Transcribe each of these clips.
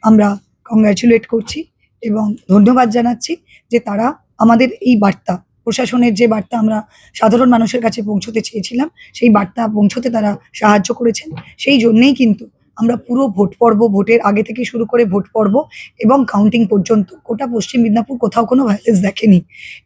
আমরা কংগ্র্যাচুলেট করছি এবং ধন্যবাদ জানাচ্ছি যে তারা আমাদের এই বার্তা, প্রশাসনের যে বার্তা আমরা সাধারণ মানুষের কাছে পৌঁছতে চেয়েছিলাম, সেই বার্তা পৌঁছতে তারা সাহায্য করেছেন। সেই জন্যেই কিন্তু আমরা পুরো ভোট পর্ব, ভোটের আগে থেকে শুরু করে ভোট পর্ব এবং কাউন্টিং পর্যন্ত গোটা পশ্চিম মেদিনীপুর কোথাও কোনো ভায়োলেন্স দেখেনি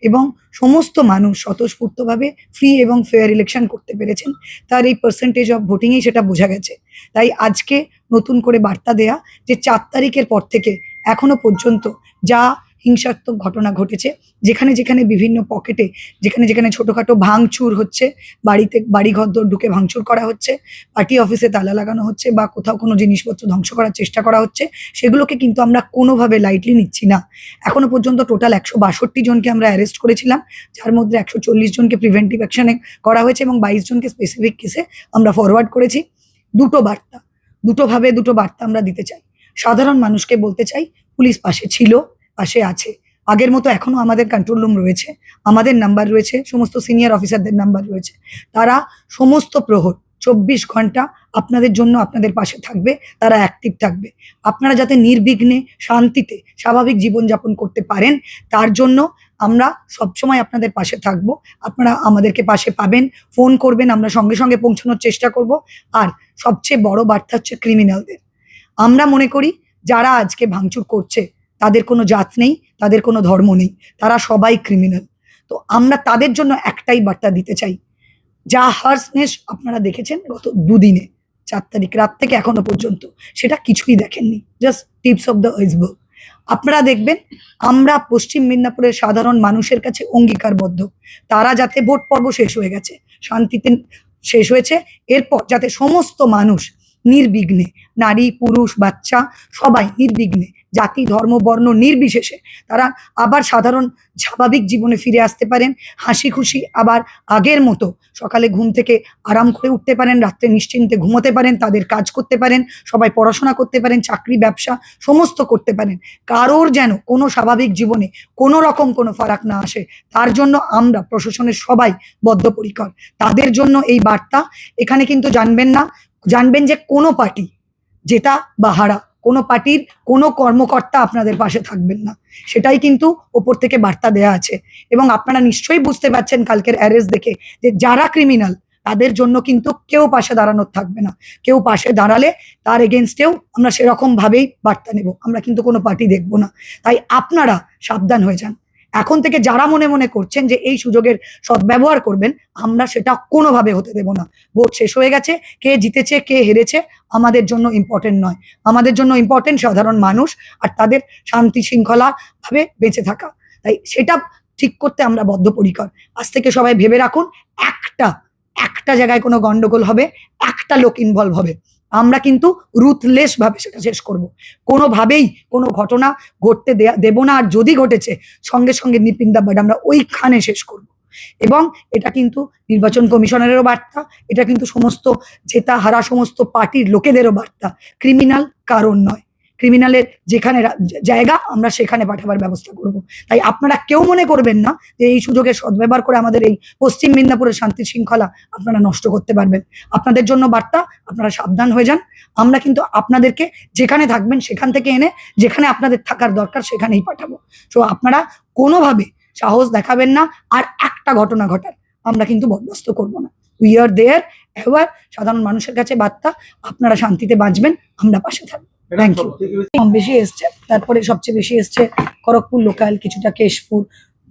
এবং সমস্ত মানুষ স্বতঃস্ফূর্তভাবে ফ্রি এবং ফেয়ার ইলেকশন করতে পেরেছেন। তার এই পার্সেন্টেজ অফ ভোটিংয়েই সেটা বোঝা গেছে। তাই আজকে নতুন করে বার্তা দেয়া যে ৪ তারিখের পর থেকে এখনো পর্যন্ত যা হিংসাত্মক ঘটনা ঘটেছে, যেখানে যেখানে বিভিন্ন পকেটে, যেখানে যেখানে ছোটোখাটো ভাঙচুর হচ্ছে, বাড়িতে বাড়িঘরদোর ঢুকে ভাঙচুর করা হচ্ছে, পার্টি অফিসে তালা লাগানো হচ্ছে বা কোথাও কোনো জিনিসপত্র ধ্বংস করার চেষ্টা করা হচ্ছে, সেগুলোকে কিন্তু আমরা কোনোভাবে লাইটলি নিচ্ছি না। এখনো পর্যন্ত টোটাল ১৬২ জনকে আমরা অ্যারেস্ট করেছিলাম, যার মধ্যে ১৪০ জনকে প্রিভেন্টিভ অ্যাকশনে করা হয়েছে এবং ২২ জনকে স্পেসিফিক কেসে আমরা ফরওয়ার্ড করেছি। দুটো বার্তা, দুটো বার্তা আমরা দিতে চাই। সাধারণ মানুষকে বলতে চাই, পুলিশ পাশে ছিল, পাশে আছে। আগের মতো এখনো আমাদের কন্ট্রোল রুম রয়েছে, আমাদের নাম্বার রয়েছে, সমস্ত সিনিয়র অফিসারদের নাম্বার রয়েছে। তারা সমস্ত প্রহর ২৪ ঘন্টা আপনাদের জন্য আপনাদের পাশে থাকবে, তারা অ্যাক্টিভ থাকবে। আপনারা যাতে নির্বিঘ্নে শান্তিতে স্বাভাবিক জীবনযাপন করতে পারেন, তার জন্য আমরা সবসময় আপনাদের পাশে থাকব। আপনারা আমাদেরকে পাশে পাবেন, ফোন করবেন, আমরা সঙ্গে সঙ্গে পৌঁছানোর চেষ্টা করব। আর সবচেয়ে বড় বার্তা হচ্ছে ক্রিমিনালদের। আমরা মনে করি যারা আজকে ভাঙচুর করছে তাদের কোনো জাত নেই, তাদের কোনো ধর্ম নেই, তারা সবাই ক্রিমিনাল। তো আমরা তাদের জন্য একটাই বার্তা দিতে চাই, যা হার্সনেস আপনারা দেখেছেন গত দুদিনে, ৪ তারিখ রাত থেকে এখনো পর্যন্ত, সেটা কিছুই দেখেননি, just tips of the iceberg. আপনারা দেখবেন আমরা পশ্চিম মেদিনীপুরের সাধারণ মানুষের কাছে অঙ্গীকারবদ্ধ, তারা যাতে ভোট পর্ব শেষ হয়ে গেছে, শান্তিতে শেষ হয়েছে, এরপর যাতে সমস্ত মানুষ নির্বিঘ্নে, নারী পুরুষ বাচ্চা সবাই নির্বিঘ্নে, জাতি ধর্ম বর্ণ নির্বিশেষে তারা আবার সাধারণ স্বাভাবিক জীবনে ফিরে আসতে পারেন, হাসি খুশি আবার আগের মতো সকালে ঘুম থেকে আরাম করে উঠতে পারেন, রাত্রে নিশ্চিন্তে ঘুমোতে পারেন, তাদের কাজ করতে পারেন, সবাই পড়াশোনা করতে পারেন, চাকরি ব্যবসা সমস্ত করতে পারেন। কারোর যেন কোনো স্বাভাবিক জীবনে কোনো রকম কোনো ফারাক না আসে, তার জন্য আমরা প্রশাসনের সবাই বদ্ধপরিকর। তাদের জন্য এই বার্তা। এখানে কিন্তু জানবেন যে কোনো পার্টি জেতা বা হারা, কোনো পার্টির কোনো কর্মকর্তা আপনাদের পাশে থাকবেন না, সেটাই কিন্তু ওপর থেকে বার্তা দেয়া আছে। এবং আপনারা নিশ্চয়ই বুঝতে পারছেন কালকের অ্যারেস্ট দেখে যে যারা ক্রিমিনাল তাদের জন্য কিন্তু কেউ পাশে দাঁড়ানোর থাকবে না। কেউ পাশে দাঁড়ালে তার এগেনস্টেও আমরা সেরকম ভাবেই বার্তা নেব, আমরা কিন্তু কোনো পার্টি দেখব না। তাই আপনারা সাবধান হয়ে যান। এখন থেকে যারা মনে মনে করছেন যে এই সুযোগের সদ্ব্যবহার করবেন, আমরা সেটা কোনোভাবে হতে দেব না। ভোট শেষ হয়ে গেছে, কে জিতেছে কে হেরেছে আমাদের জন্য ইম্পর্টেন্ট নয়। আমাদের জন্য ইম্পর্টেন্ট সাধারণ মানুষ আর তাদের শান্তি শৃঙ্খলা ভাবে বেঁচে থাকা। তাই সেটা ঠিক করতে আমরা বদ্ধপরিকর। আজ থেকে সবাই ভেবে রাখুন, একটা জায়গায় কোনো গন্ডগোল হবে, একটা লোক ইনভলভ হবে, আমরা কিন্তু রুথলেস ভাবে সেটা শেষ করব। কোনোভাবেই কোনো ঘটনা ঘটতে দেব না, আর যদি ঘটেছে সঙ্গে সঙ্গে নিপিন দা বাট আমরা ওইখানে শেষ করব। এবং এটা কিন্তু নির্বাচন কমিশনারেরও বার্তা, এটা কিন্তু সমস্ত জেতা হারা সমস্ত পার্টির লোকেদেরও বার্তা। ক্রিমিনাল কারণ নয়, ক্রিমিনালের যেখানে জায়গা আমরা সেখানে পাঠাবার ব্যবস্থা করব। তাই আপনারা কেউ মনে করবেন না যে এই সুযোগের সদ্ব্যবহার করে আমাদের এই পশ্চিম মেদিনীপুরের শান্তি শৃঙ্খলা আপনারা নষ্ট করতে পারবেন। আপনাদের জন্য বার্তা, আপনারা সাবধান হয়ে যান। আমরা কিন্তু আপনাদেরকে যেখানে থাকবেন সেখান থেকে এনে যেখানে আপনাদের থাকার দরকার সেখানেই পাঠাবো। তো আপনারা কোনোভাবে সাহস দেখাবেন না আর একটা ঘটনা ঘটার আমরা কিন্তু বরদাস্ত করব না। We are there ever. সাধারণ মানুষের কাছে বার্তা, আপনারা শান্তিতে বাঁচবেন, আমরা পাশে থাকবো। Thank you. কম বেশি এসছে, তারপরে সবচেয়ে বেশি এসছে খড়গপুর লোকাল, কিছুটা কেশপুর,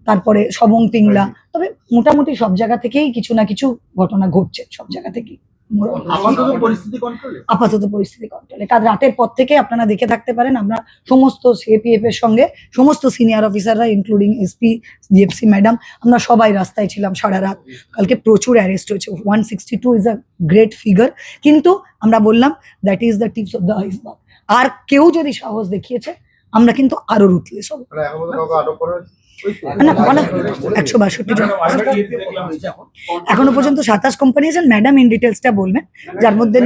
তারপরে সবং পিংলা। তবে মোটামুটি সব জায়গা থেকেই কিছু না কিছু ঘটনা ঘটছে, সব জায়গা থেকেই। আপাতত পরিস্থিতি কন্ট্রোলে। কাল রাতের পর থেকে আপনারা দেখে থাকতে পারেন আমরা সমস্ত সিএপিএফ এর সঙ্গে সমস্ত সিনিয়র অফিসাররা ইনক্লুডিং এসপি জিএফসি ম্যাডাম, আমরা সবাই রাস্তায় ছিলাম সারা রাত। কালকে প্রচুর অ্যারেস্ট হয়েছে, 162 ইজ আ গ্রেট ফিগার। কিন্তু আমরা বললাম that is the tips of the iceberg. আর কেউ যদি সাহস দেখিয়েছে আমরা কিন্তু আরো রুথলেস হবো। না, 162 জন এখনো পর্যন্ত 27 কোম্পানি আছেন। ম্যাডাম ইন ডিটেলসটা বলবেন, যার মধ্যে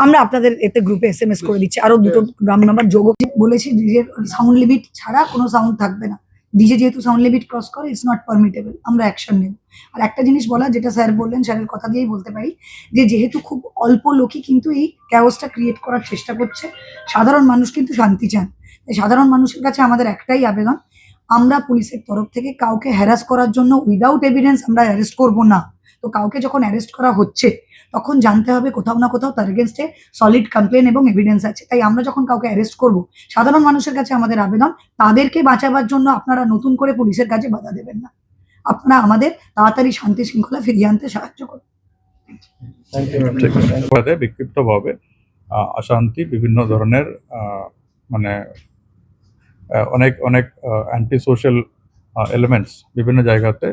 আমরা আপনাদের এতে গ্রুপে SMS করে দিচ্ছি। আরো দুটো গ্রাম নাম্বার যোগ বলেছি, নিজের সাউন্ড লিমিট ছাড়া কোনো সাউন্ড থাকবে না। ডিজে যেহেতু সাউন্ড লিমিট ক্রস করে, ইটস নট পারমিটেবল, আমরা অ্যাকশন নেব। আর একটা জিনিস বলা, যেটা স্যার বললেন, স্যারের কথা দিয়েই বলতে পারি, যে যেহেতু খুব অল্প লোকই কিন্তু এই ক্যাওসটা ক্রিয়েট করার চেষ্টা করছে, সাধারণ মানুষ কিন্তু শান্তি চান। তাই সাধারণ মানুষের কাছে আমাদের একটাই আবেদন, আমরা পুলিশের তরফ থেকে কাউকে হ্যারাস করার জন্য উইদাউট এভিডেন্স আমরা অ্যারেস্ট করব না। তো কাউকে যখন অ্যারেস্ট করা হচ্ছে, তখন জানতে হবে কোথাও না কোথাও তার এগেনস্টে সলিড কমপ্লেন এবং এভিডেন্স আছে। তাই আমরা যখন কাউকে অ্যারেস্ট করব, সাধারণ মানুষের কাছে আমাদের আবেদন, তাদেরকে বাঁচাবার জন্য আপনারা নতুন করে পুলিশের কাছে বাধা দেবেন না। আপনারা আমাদের তাড়াতাড়ি শান্তি শৃঙ্খলা ফিরিয়ে আনতে সাহায্য করুন। ঠিক আছে। বিক্ষিপ্তভাবে অশান্তি, বিভিন্ন ধরনের মানে অনেক অনেক অ্যান্টি সোশ্যাল এলিমেন্টস বিভিন্ন জায়গাতে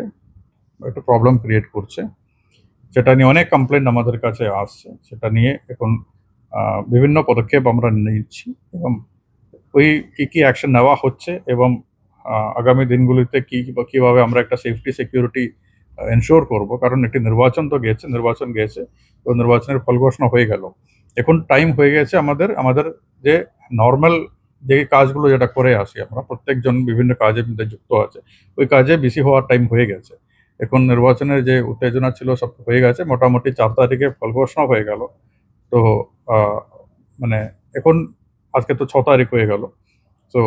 একটা প্রবলেম ক্রিয়েট করছে, সেটা নিয়ে অনেক কমপ্লেন আমাদের কাছে আসছে। সেটা নিয়ে এখন বিভিন্ন পদক্ষেপ আমরা নিচ্ছি এবং ওই কী অ্যাকশন নেওয়া হচ্ছে এবং আগামী দিনগুলিতে কীভাবে আমরা একটা সেফটি সিকিউরিটি এনশিওর করব, কারণ একটি নির্বাচন গিয়েছে তো নির্বাচনের ফল ঘোষণা হয়ে গেল। এখন টাইম হয়ে গেছে আমাদের যে নর্মাল যে কাজগুলো যেটা করে আসি আমরা, প্রত্যেকজন বিভিন্ন কাজের মধ্যে যুক্ত আছে, ওই কাজে বেশি হওয়ার টাইম হয়ে গেছে। এখন নির্বাচনের যে উত্তেজনা ছিল সব হয়ে গেছে, মোটামুটি 4 তারিখে ফল ঘোষণা হয়ে গেল। তো মানে এখন আজকে তো 6 তারিখ হয়ে গেল। তো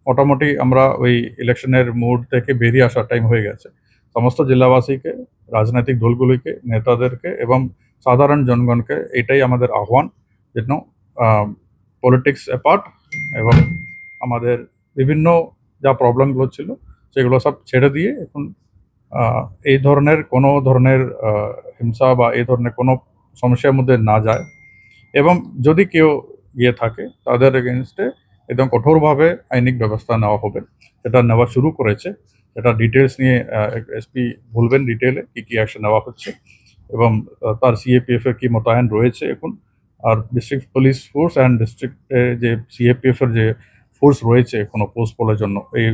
মোটামুটি আমরা ওই ইলেকশনের মুড থেকে বেরিয়ে আসার টাইম হয়ে গেছে। সমস্ত জেলাবাসীকে, রাজনৈতিক দলগুলিকে, নেতাদেরকে এবং সাধারণ জনগণকে এটাই আমাদের আহ্বান, যেন পলিটিক্স অ্যাপার্ট এবং আমাদের বিভিন্ন যা প্রবলেমগুলো ছিল সেগুলো সব ছেড়ে দিয়ে এখন এই ধরনের কোনো ধরনের হিংসা বা এই ধরনের কোনো সমস্যার মধ্যে না যায়, এবং যদি কেউ গিয়ে থাকে তাদের এগেনস্টে একদম কঠোরভাবে আইনিক ব্যবস্থা নেওয়া হবে। সেটা নেওয়া শুরু করেছে, সেটা ডিটেলস নিয়ে এসপি বলবেন ডিটেলে কী অ্যাকশন নেওয়া হচ্ছে এবং তার সিএপিএফের কী মোতায়েন রয়েছে এখন। আর ডিস্ট্রিক্ট পুলিশ ফোর্স অ্যান্ড ডিস্ট্রিক্টে যে সিএপিএফের যে ফোর্স রয়েছে কোনো পোস্ট পোলের জন্য, এই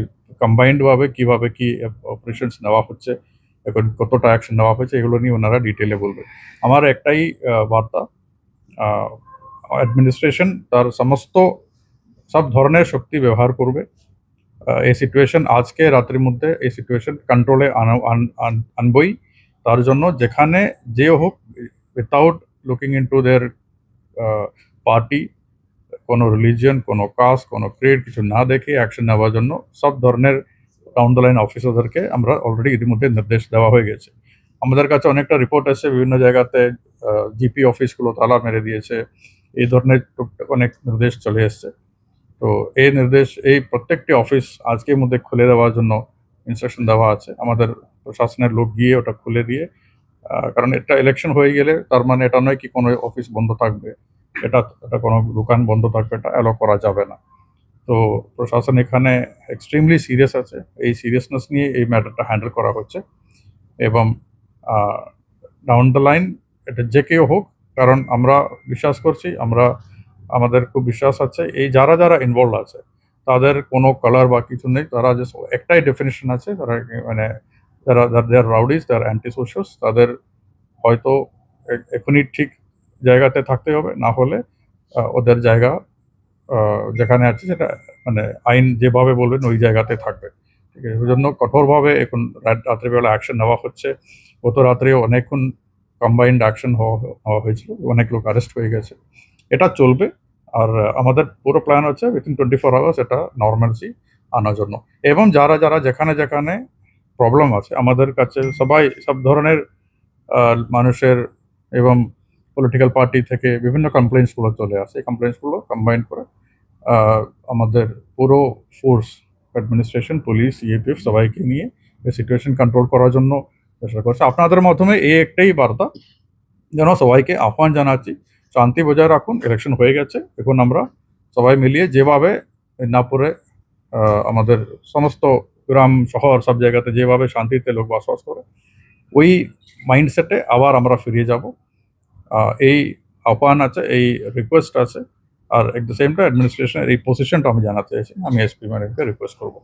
কম্বাইন্ডভাবে কীভাবে কী অপারেশনস নেওয়া হচ্ছে, এখন কতটা অ্যাকশন নেওয়া হয়েছে, এগুলো নিয়ে ওনারা ডিটেলে বলবেন। আমার একটাই বার্তা, অ্যাডমিনিস্ট্রেশন তার সব ধরনের শক্তি ব্যবহার করবে। এই সিচুয়েশন আজকে রাত্রির মধ্যে এই সিচুয়েশন কন্ট্রোলে আনবই। তার জন্য যেখানে যে হোক, উইথাউট লুকিং ইনটু দেয়ার পার্টি, কোনো রিলিজিয়ন, কোনো কাস্ট, কোনো ক্রিড কিছু না দেখে অ্যাকশন নেওয়ার জন্য সব ধরনের ডাউন দ্য লাইন অফিসারদেরকে আমরা অলরেডি ইতিমধ্যে নির্দেশ দেওয়া হয়ে গেছে। আমাদের কাছে অনেকটা রিপোর্ট এসেছে, বিভিন্ন জায়গাতে জিপি অফিসগুলো তালা মেরে দিয়েছে, এই ধরনের টুকটাক অনেক নির্দেশ চলে এসছে। তো এই প্রত্যেকটি অফিস আজকের মধ্যে খুলে দেওয়ার জন্য ইনস্ট্রাকশন দেওয়া আছে। আমাদের প্রশাসনের লোক গিয়ে ওটা খুলে দিয়ে, কারণ এটা ইলেকশন হয়ে গেলে তার মানে এটা নয় কি কোনো অফিস বন্ধ থাকবে, এটা কোনো দোকান বন্ধ থাকবে, এটা অ্যালাউ করা যাবে না। তো প্রশাসন এখানে এক্সট্রিমলি সিরিয়াস আছে, এই সিরিয়াসনেস নিয়ে এই ম্যাটারটা হ্যান্ডেল করা হচ্ছে এবং ডাউন দ্য লাইন এটা যে কেউ হোক, কারণ আমরা বিশ্বাস করছি, আমাদের খুব বিশ্বাস আছে এই যারা ইনভলভ আছে তাদের কোনো কালার বা কিছু নেই, তারা যে একটাই ডেফিনেশন আছে, তারা মানে যারা দেয়ার রাউডিজ, তার অ্যান্টি সোশ্যালস, তাদের হয়তো এখনই ঠিক জায়গাতে থাকতে হবে, না হলে ওদের জায়গা যেখানে আছে সেটা মানে আইন যেভাবে বলবেন ওই জায়গাতে থাকবে। ঠিক আছে, ওই জন্য কঠোরভাবে এখন রাত্রিবেলা অ্যাকশন নেওয়া হচ্ছে। গত রাত্রেও অনেকক্ষণ কম্বাইন্ড অ্যাকশন হওয়া হয়েছিল, অনেক লোক অ্যারেস্ট হয়ে গেছে। এটা চলবে, আর আমাদের পুরো প্ল্যান হচ্ছে উইথিন 24 আওয়ার্স এটা নর্মালসি আনার জন্য। এবং যারা যেখানে প্রবলেম আছে, আমাদের কাছে সব ধরনের মানুষের এবং পলিটিক্যাল পার্টি থেকে বিভিন্ন কমপ্লেন্টসগুলো চলে আসে। এই কমপ্লেন্টসগুলো কম্বাইন করে আমাদের পুরো ফোর্স, অ্যাডমিনিস্ট্রেশন, পুলিশ, সিএপিএফ সবাইকে নিয়ে এই সিচুয়েশন কন্ট্রোল করার জন্য চেষ্টা করছে। আপনাদের মাধ্যমে এই একটাই বার্তা, যেন সবাইকে আহ্বান জানাচ্ছি, শান্তি বজায় রাখুন। ইলেকশন হয়ে গেছে, এখন আমরা সবাই মিলিয়ে যেভাবে মিদনাপুরে আমাদের সমস্ত গ্রাম শহর সব জায়গাতে যেভাবে শান্তিতে লোক বসবাস করে, ওই মাইন্ডসেটে আবার আমরা ফিরে যাব, এই আহ্বান আছে, এই রিকোয়েস্ট আছে। আর এট দ্য সেম টাইম অ্যাডমিনিস্ট্রেশনের এই পজিশনটা আমি জানাতে চাইছি, আমি এসপি ম্যাডামকে রিকোয়েস্ট করবো।